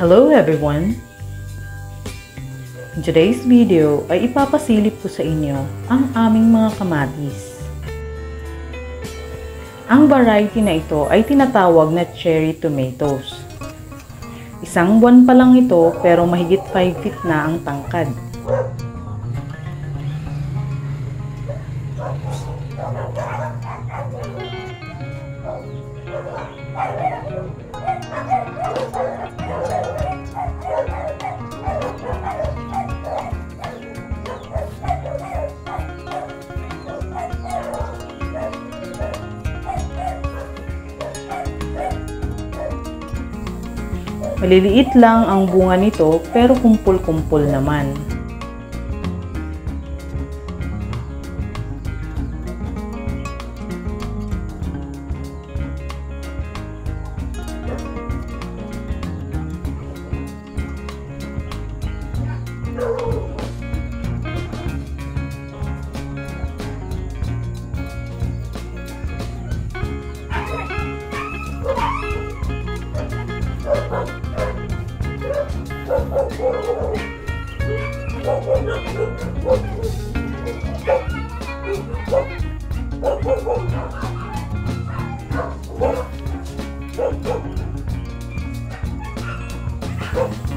Hello everyone! In today's video ay ipapasilip ko sa inyo ang aming mga kamatis. Ang variety na ito ay tinatawag na cherry tomatoes. Isang buwan pa lang ito pero mahigit 5 feet na ang tangkad. Maliliit lang ang bunga nito pero kumpul-kumpul naman.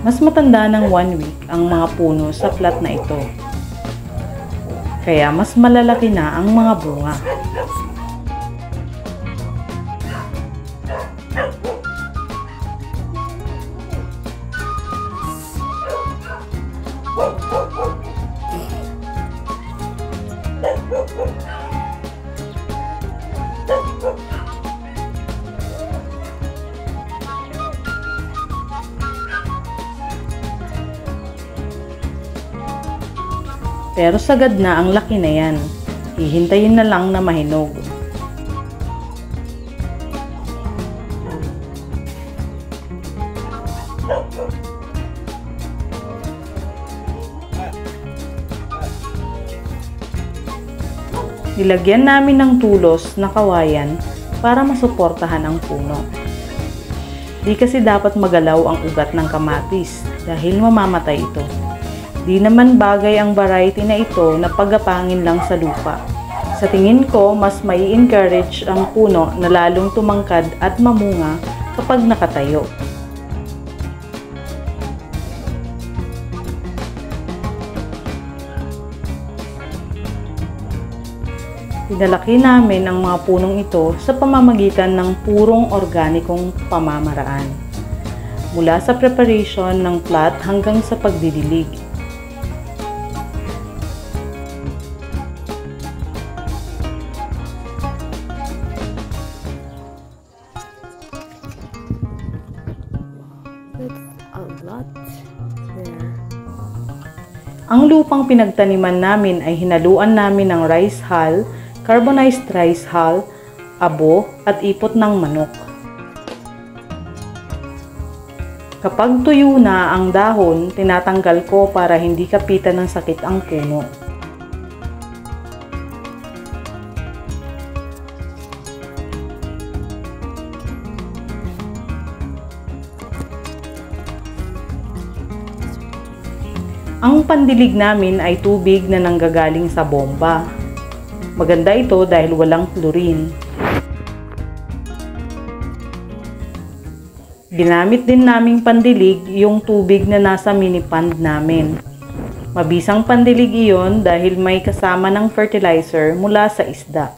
Mas matanda ng 1 week ang mga puno sa plat na ito. Kaya mas malalaki na ang mga bunga. Pero sagad na ang laki na yan. Hihintayin na lang na mahinog. Nilagyan namin ng tulos na kawayan para masuportahan ang puno. Di kasi dapat magalaw ang ugat ng kamatis dahil mamamatay ito. Di naman bagay ang variety na ito na pagapangin lang sa lupa. Sa tingin ko, mas mai-encourage ang puno na lalong tumangkad at mamunga kapag nakatayo. Pinalaki namin ang mga punong ito sa pamamagitan ng purong organikong pamamaraan. Mula sa preparation ng plat hanggang sa pagdidilig. Ang lupang pinagtaniman namin ay hinaluan namin ng rice hull, carbonized rice hull, abo at ipot ng manok. Kapag tuyo na ang dahon, tinatanggal ko para hindi kapitan ng sakit ang puno. Ang pandilig namin ay tubig na nanggagaling sa bomba. Maganda ito dahil walang chlorine. Ginamit din naming pandilig yung tubig na nasa mini pond namin. Mabisang pandilig iyon dahil may kasama ng fertilizer mula sa isda.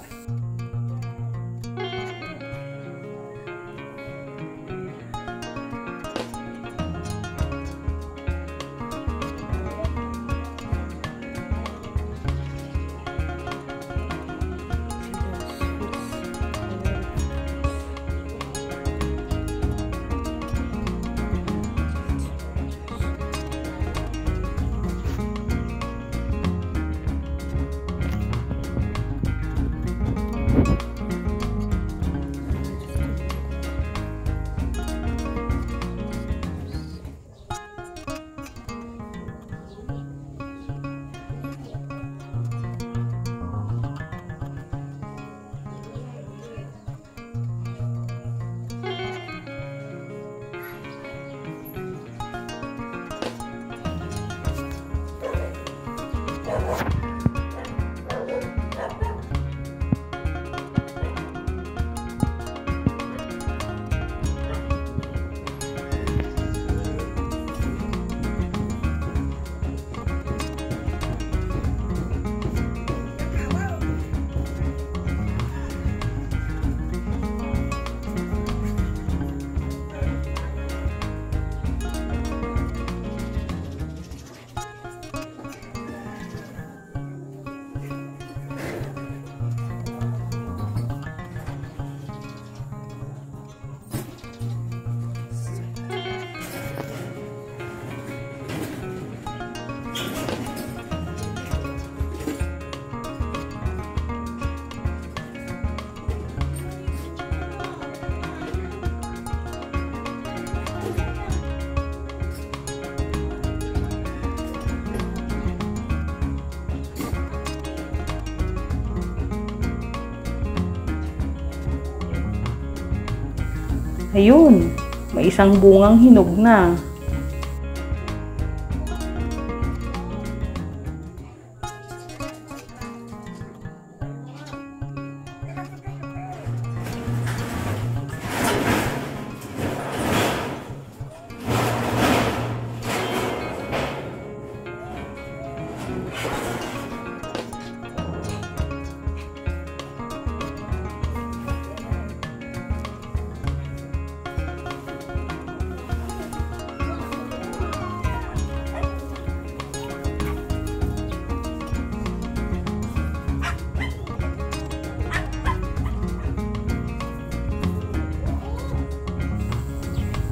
Ayun, may isang bungang hinog na.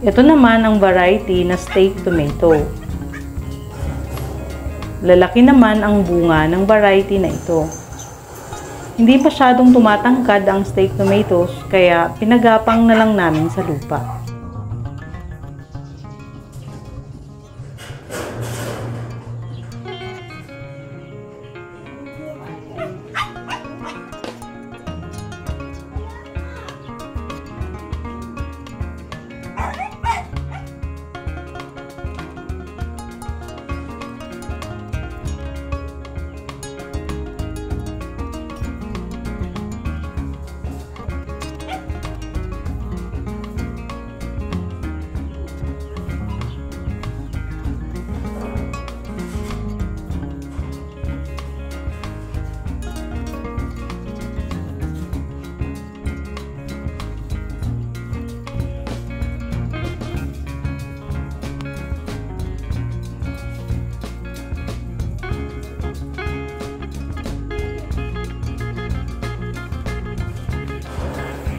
Ito naman ang variety na steak tomato. Lalaki naman ang bunga ng variety na ito. Hindi masyadong tumatangkad ang steak tomatoes kaya pinagapang na lang namin sa lupa.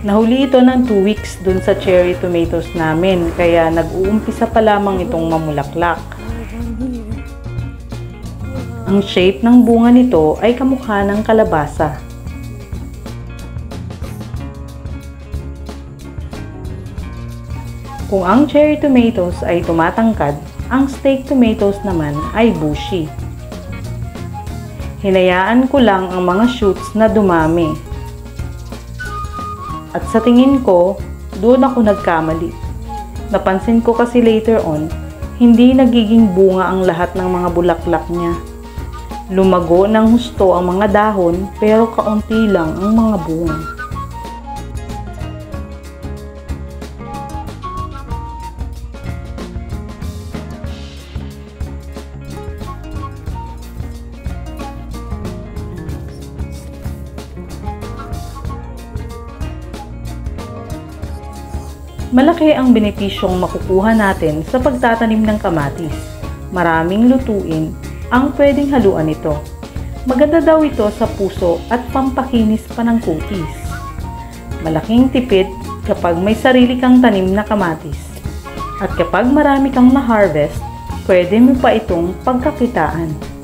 Nahuli ito ng 2 weeks dun sa cherry tomatoes namin, kaya nag-uumpisa pa lamang itong mamulaklak. Ang shape ng bunga nito ay kamukha ng kalabasa. Kung ang cherry tomatoes ay tumatangkad, ang steak tomatoes naman ay bushy. Hinayaan ko lang ang mga shoots na dumami. At sa tingin ko, doon ako nagkamali. Napansin ko kasi later on, hindi nagiging bunga ang lahat ng mga bulaklak niya. Lumago ng husto ang mga dahon pero kaunti lang ang mga bunga. Malaki ang benepisyong makukuha natin sa pagtatanim ng kamatis. Maraming lutuin ang pwedeng haluan nito. Maganda daw ito sa puso at pampakinis pa ng kutis. Malaking tipid kapag may sarili kang tanim na kamatis. At kapag marami kang na-harvest, pwede mo pa itong pagkakitaan.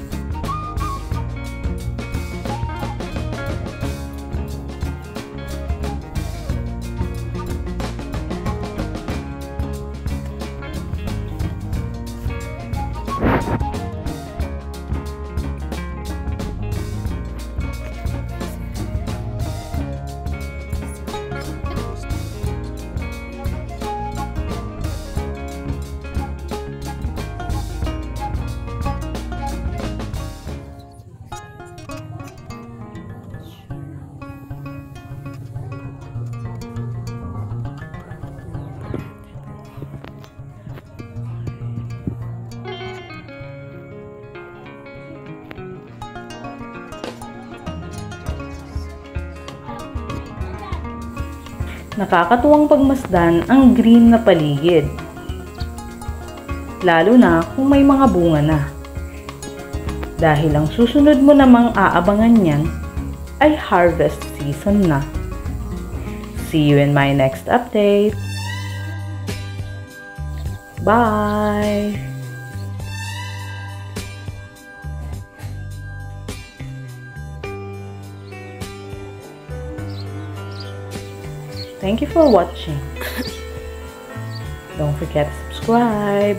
Nakakatuwang pagmasdan ang green na paligid, lalo na kung may mga bunga na. Dahil ang susunod mo namang aabangan niyan ay harvest season na. See you in my next update. Bye! Thank you for watching. Don't forget to subscribe.